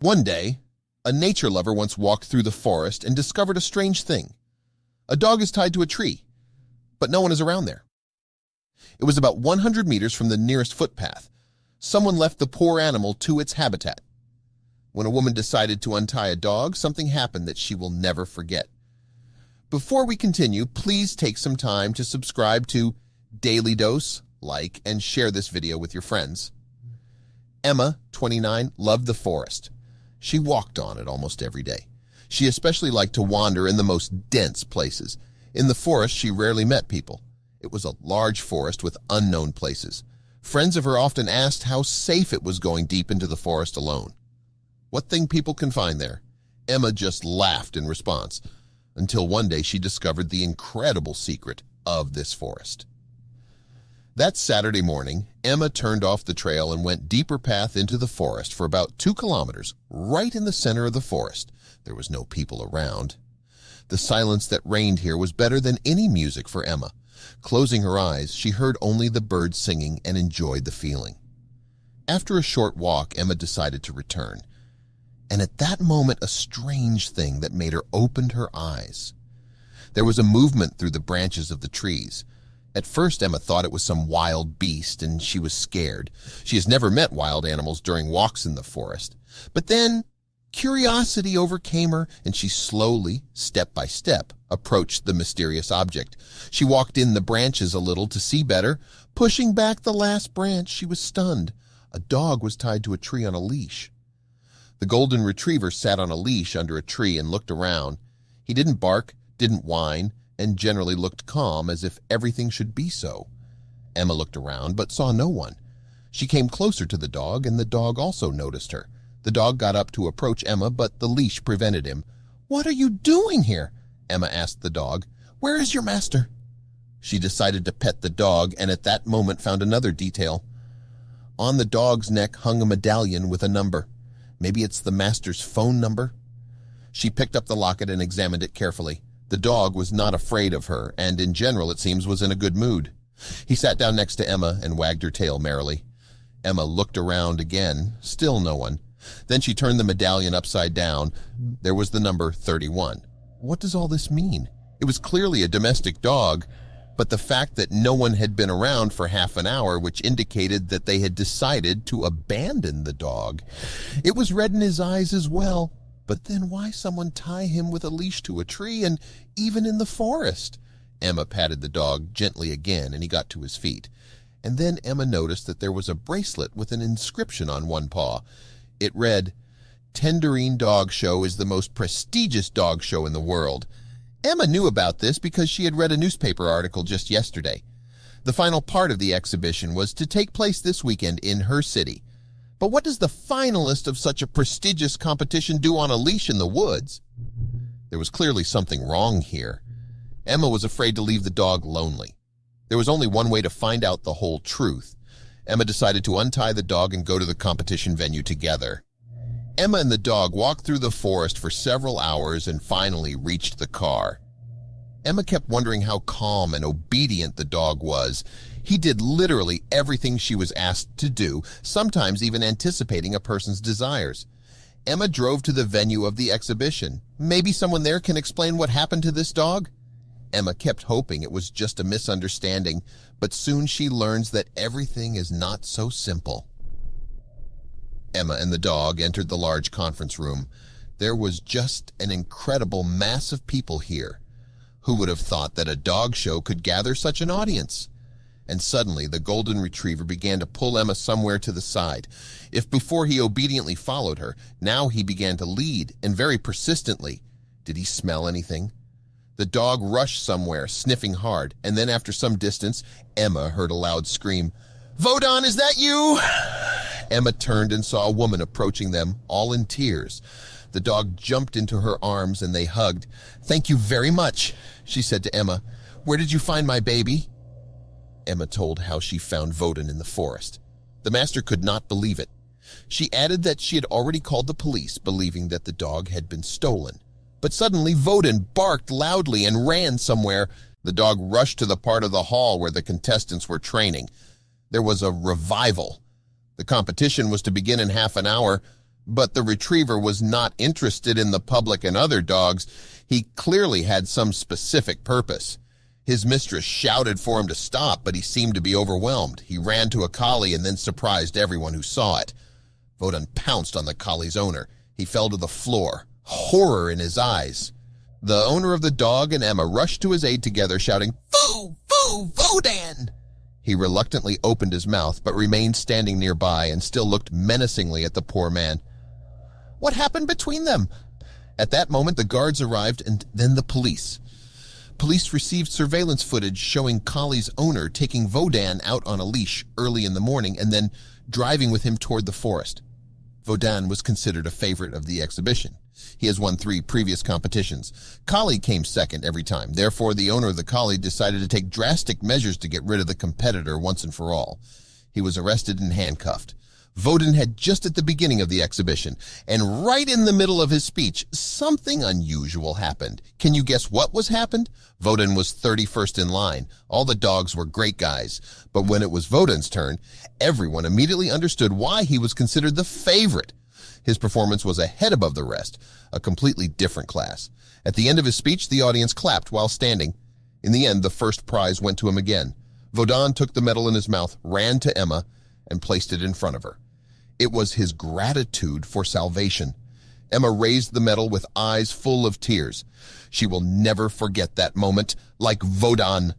One day, a nature lover once walked through the forest and discovered a strange thing. A dog is tied to a tree, but no one is around there. It was about 100 meters from the nearest footpath. Someone left the poor animal to its habitat. When a woman decided to untie a dog, something happened that she will never forget. Before we continue, please take some time to subscribe to Dailydose, like, and share this video with your friends. Emma, 29, loved the forest. She walked on it almost every day. She especially liked to wander in the most dense places. In the forest, she rarely met people. It was a large forest with unknown places. Friends of her often asked how safe it was going deep into the forest alone. What thing people can find there? Emma just laughed in response, until one day she discovered the incredible secret of this forest. That Saturday morning, Emma turned off the trail and went deeper path into the forest for about 2 kilometers, right in the center of the forest. There was no people around. The silence that reigned here was better than any music for Emma. Closing her eyes, she heard only the birds singing and enjoyed the feeling. After a short walk, Emma decided to return. And at that moment, a strange thing that made her open her eyes. There was a movement through the branches of the trees. At first, Emma thought it was some wild beast, and she was scared. She has never met wild animals during walks in the forest. But then, curiosity overcame her, and she slowly, step by step, approached the mysterious object. She walked in the branches a little to see better. Pushing back the last branch, she was stunned. A dog was tied to a tree on a leash. The golden retriever sat on a leash under a tree and looked around. He didn't bark, didn't whine, and generally looked calm, as if everything should be so. Emma looked around, but saw no one. She came closer to the dog, and the dog also noticed her. The dog got up to approach Emma, but the leash prevented him. "What are you doing here?" Emma asked the dog. "Where is your master?" She decided to pet the dog, and at that moment found another detail. On the dog's neck hung a medallion with a number. Maybe it's the master's phone number? She picked up the locket and examined it carefully. The dog was not afraid of her, and in general, it seems, was in a good mood. He sat down next to Emma and wagged her tail merrily. Emma looked around again, still no one. Then she turned the medallion upside down. There was the number 31. What does all this mean? It was clearly a domestic dog, but the fact that no one had been around for half an hour, which indicated that they had decided to abandon the dog. It was red in his eyes as well. But then why someone tie him with a leash to a tree, and even in the forest? Emma patted the dog gently again, and he got to his feet. And then Emma noticed that there was a bracelet with an inscription on one paw. It read, "Tenderine Dog Show is the most prestigious dog show in the world." Emma knew about this because she had read a newspaper article just yesterday. The final part of the exhibition was to take place this weekend in her city. But what does the finalist of such a prestigious competition do on a leash in the woods? There was clearly something wrong here. Emma was afraid to leave the dog lonely. There was only one way to find out the whole truth. Emma decided to untie the dog and go to the competition venue together. Emma and the dog walked through the forest for several hours and finally reached the car. Emma kept wondering how calm and obedient the dog was. He did literally everything she was asked to do, sometimes even anticipating a person's desires. Emma drove to the venue of the exhibition. Maybe someone there can explain what happened to this dog? Emma kept hoping it was just a misunderstanding, but soon she learns that everything is not so simple. Emma and the dog entered the large conference room. There was just an incredible mass of people here. Who would have thought that a dog show could gather such an audience? And suddenly the golden retriever began to pull Emma somewhere to the side. If before he obediently followed her, now he began to lead, and very persistently. Did he smell anything? The dog rushed somewhere, sniffing hard, and then after some distance, Emma heard a loud scream. "Vodon, is that you?" Emma turned and saw a woman approaching them, all in tears. The dog jumped into her arms and they hugged. "Thank you very much," she said to Emma. "Where did you find my baby?" Emma told how she found Vodon in the forest. The master could not believe it. She added that she had already called the police, believing that the dog had been stolen. But suddenly Vodon barked loudly and ran somewhere. The dog rushed to the part of the hall where the contestants were training. There was a revival. The competition was to begin in half an hour, But the retriever was not interested in the public and other dogs. He clearly had some specific purpose. His mistress shouted for him to stop, but he seemed to be overwhelmed. He ran to a collie and then surprised everyone who saw it. Wodan pounced on the collie's owner. He fell to the floor, horror in his eyes. The owner of the dog and Emma rushed to his aid together, shouting, "Foo! Foo! Wodan!" He reluctantly opened his mouth, but remained standing nearby and still looked menacingly at the poor man. What happened between them? At that moment, the guards arrived and then the police. Police received surveillance footage showing Collie's owner taking Wodan out on a leash early in the morning and then driving with him toward the forest. Wodan was considered a favorite of the exhibition. He has won 3 previous competitions. Collie came second every time. Therefore, the owner of the collie decided to take drastic measures to get rid of the competitor once and for all. He was arrested and handcuffed. Wodan had just at the beginning of the exhibition, and right in the middle of his speech, something unusual happened. Can you guess what happened? Wodan was 31st in line. All the dogs were great guys. But when it was Wodan's turn, everyone immediately understood why he was considered the favorite. His performance was a head above the rest, a completely different class. At the end of his speech, the audience clapped while standing. In the end, the first prize went to him again. Wodan took the medal in his mouth, ran to Emma, and placed it in front of her. It was his gratitude for salvation. Emma raised the medal with eyes full of tears. She will never forget that moment, like Wodan.